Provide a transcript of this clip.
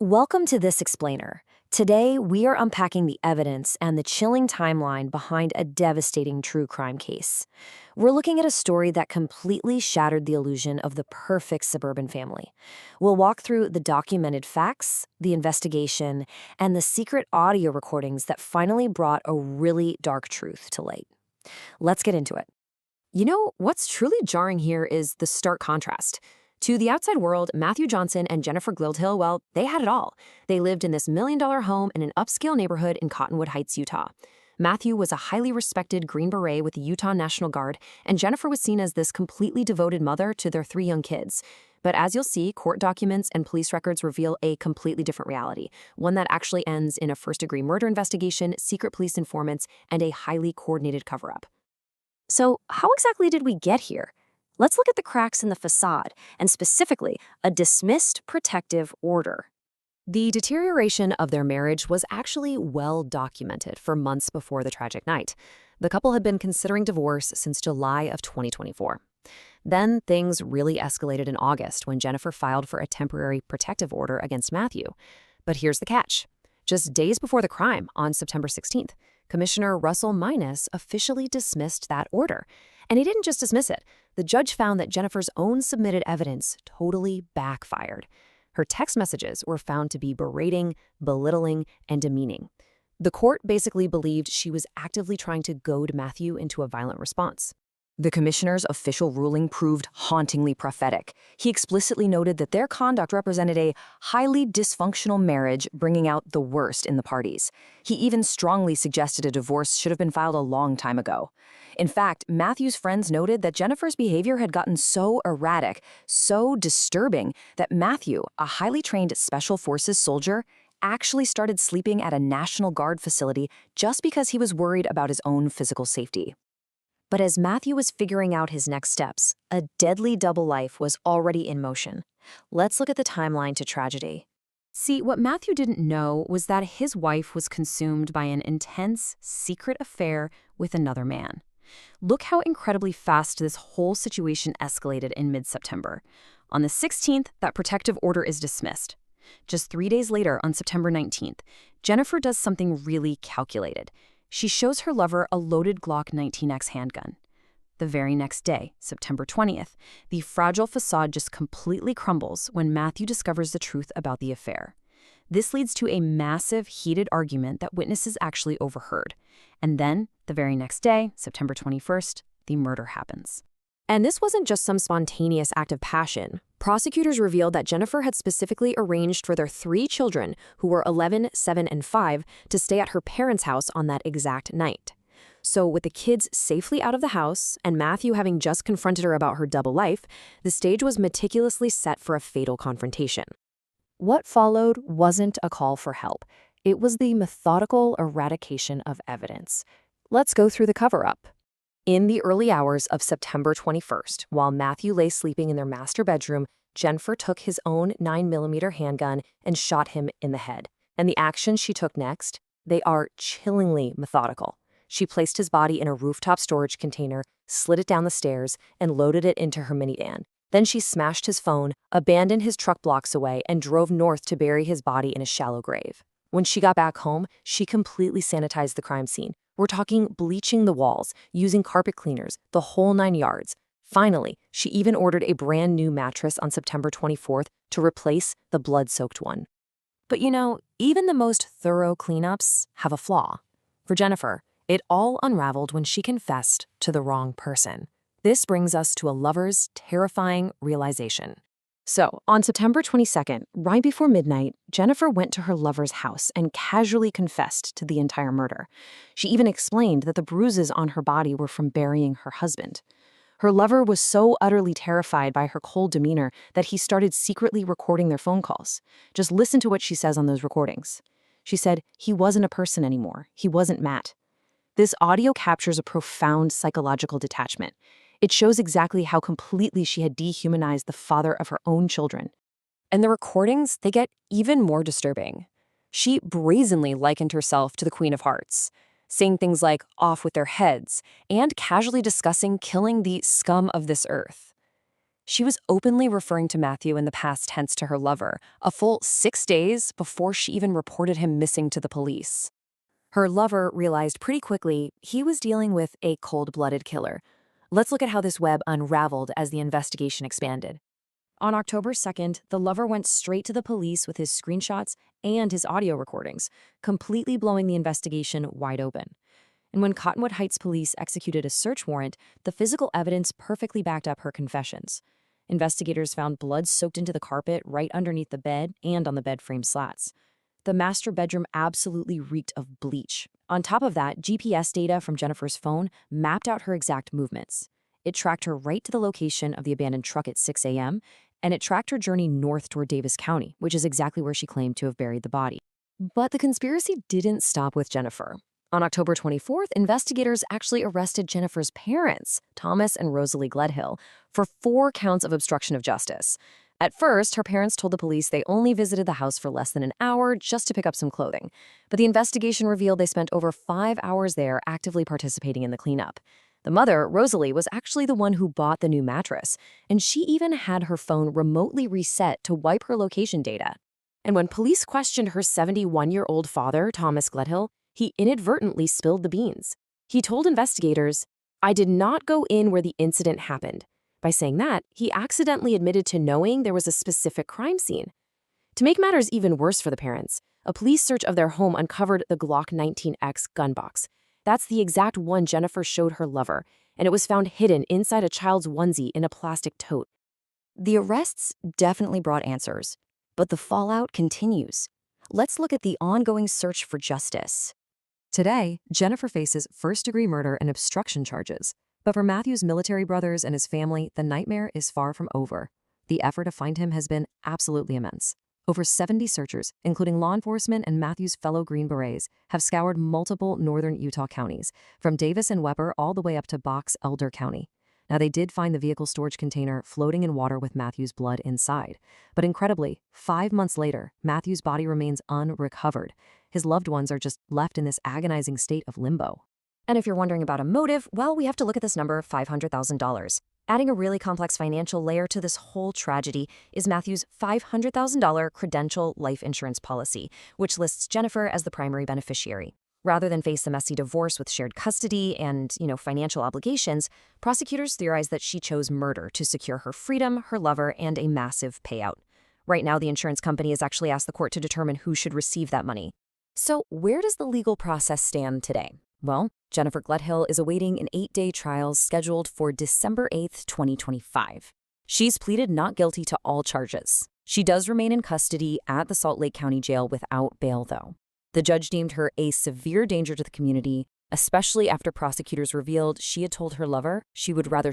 Welcome to This Explainer. Today, we are unpacking the evidence and the chilling timeline behind a devastating true crime case. We're looking at a story that completely shattered the illusion of the perfect suburban family. We'll walk through the documented facts, the investigation, and the secret audio recordings that finally brought a really dark truth to light. Let's get into it. What's truly jarring here is the stark contrast. To the outside world, Matthew Johnson and Jennifer Gledhill, well, they had it all. They lived in this million-dollar home in an upscale neighborhood in Cottonwood Heights, Utah. Matthew was a highly respected Green Beret with the Utah National Guard, and Jennifer was seen as this completely devoted mother to their 3 young kids. But as you'll see, court documents and police records reveal a completely different reality, one that actually ends in a first-degree murder investigation, secret police informants, and a highly coordinated cover-up. So how exactly did we get here? Let's look at the cracks in the facade, and specifically, a dismissed protective order. The deterioration of their marriage was actually well documented for months before the tragic night. The couple had been considering divorce since July of 2024. Then things really escalated in August when Jennifer filed for a temporary protective order against Matthew. But here's the catch. Just days before the crime, on September 16th, Commissioner Russell Minus officially dismissed that order. And he didn't just dismiss it. The judge found that Jennifer's own submitted evidence totally backfired. Her text messages were found to be berating, belittling, and demeaning. The court basically believed she was actively trying to goad Matthew into a violent response. The commissioner's official ruling proved hauntingly prophetic. He explicitly noted that their conduct represented a highly dysfunctional marriage, bringing out the worst in the parties. He even strongly suggested a divorce should have been filed a long time ago. In fact, Matthew's friends noted that Jennifer's behavior had gotten so erratic, so disturbing, that Matthew, a highly trained Special Forces soldier, actually started sleeping at a National Guard facility just because he was worried about his own physical safety. But as Matthew was figuring out his next steps, a deadly double life was already in motion. Let's look at the timeline to tragedy. See, what Matthew didn't know was that his wife was consumed by an intense, secret affair with another man. Look how incredibly fast this whole situation escalated in mid-September. On the 16th, that protective order is dismissed. Just 3 days later, on September 19th, Jennifer does something really calculated. She shows her lover a loaded Glock 19X handgun. The very next day, September 20th, the fragile facade just completely crumbles when Matthew discovers the truth about the affair. This leads to a massive, heated argument that witnesses actually overheard. And then, the very next day, September 21st, the murder happens. And this wasn't just some spontaneous act of passion. Prosecutors revealed that Jennifer had specifically arranged for their 3 children, who were 11, 7, and 5, to stay at her parents' house on that exact night. So with the kids safely out of the house, and Matthew having just confronted her about her double life, the stage was meticulously set for a fatal confrontation. What followed wasn't a call for help. It was the methodical eradication of evidence. Let's go through the cover-up. In the early hours of September 21st, while Matthew lay sleeping in their master bedroom, Jennifer took his own 9mm handgun and shot him in the head. And the actions she took next, they are chillingly methodical. She placed his body in a rooftop storage container, slid it down the stairs, and loaded it into her minivan. Then she smashed his phone, abandoned his truck blocks away, and drove north to bury his body in a shallow grave. When she got back home, she completely sanitized the crime scene. We're talking bleaching the walls, using carpet cleaners, the whole 9 yards. Finally, she even ordered a brand new mattress on September 24th to replace the blood-soaked one. But even the most thorough cleanups have a flaw. For Jennifer, it all unraveled when she confessed to the wrong person. This brings us to a lover's terrifying realization. So, on September 22nd, right before midnight, Jennifer went to her lover's house and casually confessed to the entire murder. She even explained that the bruises on her body were from burying her husband. Her lover was so utterly terrified by her cold demeanor that he started secretly recording their phone calls. Just listen to what she says on those recordings. She said, "He wasn't a person anymore. He wasn't Matt." This audio captures a profound psychological detachment. It shows exactly how completely she had dehumanized the father of her own children. And the recordings, they get even more disturbing. She brazenly likened herself to the Queen of Hearts, saying things like "off with their heads," and casually discussing killing the scum of this earth. She was openly referring to Matthew in the past tense to her lover, a full 6 days before she even reported him missing to the police. Her lover realized pretty quickly he was dealing with a cold-blooded killer. Let's look at how this web unraveled as the investigation expanded. On October 2nd, the lover went straight to the police with his screenshots and his audio recordings, completely blowing the investigation wide open. And when Cottonwood Heights police executed a search warrant, the physical evidence perfectly backed up her confessions. Investigators found blood soaked into the carpet right underneath the bed and on the bed frame slats. The master bedroom absolutely reeked of bleach. On top of that, GPS data from Jennifer's phone mapped out her exact movements. It tracked her right to the location of the abandoned truck at 6 a.m., and it tracked her journey north toward Davis County, which is exactly where she claimed to have buried the body. But the conspiracy didn't stop with Jennifer. On October 24th, investigators actually arrested Jennifer's parents, Thomas and Rosalie Gledhill, for 4 counts of obstruction of justice. At first, her parents told the police they only visited the house for less than an hour just to pick up some clothing. But the investigation revealed they spent over 5 hours there actively participating in the cleanup. The mother, Rosalie, was actually the one who bought the new mattress, and she even had her phone remotely reset to wipe her location data. And when police questioned her 71-year-old father, Thomas Gledhill, he inadvertently spilled the beans. He told investigators, "I did not go in where the incident happened." By saying that, he accidentally admitted to knowing there was a specific crime scene. To make matters even worse for the parents, a police search of their home uncovered the Glock 19X gun box. That's the exact one Jennifer showed her lover, and it was found hidden inside a child's onesie in a plastic tote. The arrests definitely brought answers, but the fallout continues. Let's look at the ongoing search for justice. Today, Jennifer faces first-degree murder and obstruction charges. But for Matthew's military brothers and his family, the nightmare is far from over. The effort to find him has been absolutely immense. Over 70 searchers, including law enforcement and Matthew's fellow Green Berets, have scoured multiple northern Utah counties, from Davis and Weber all the way up to Box Elder County. Now, they did find the vehicle storage container floating in water with Matthew's blood inside. But incredibly, 5 months later, Matthew's body remains unrecovered. His loved ones are just left in this agonizing state of limbo. And if you're wondering about a motive, well, we have to look at this number, $500,000. Adding a really complex financial layer to this whole tragedy is Matthew's $500,000 credential life insurance policy, which lists Jennifer as the primary beneficiary. Rather than face a messy divorce with shared custody and, financial obligations, prosecutors theorize that she chose murder to secure her freedom, her lover, and a massive payout. Right now, the insurance company has actually asked the court to determine who should receive that money. So where does the legal process stand today? Well, Jennifer Gledhill is awaiting an 8-day trial scheduled for December 8th, 2025. She's pleaded not guilty to all charges. She does remain in custody at the Salt Lake County Jail without bail, though. The judge deemed her a severe danger to the community, especially after prosecutors revealed she had told her lover she would rather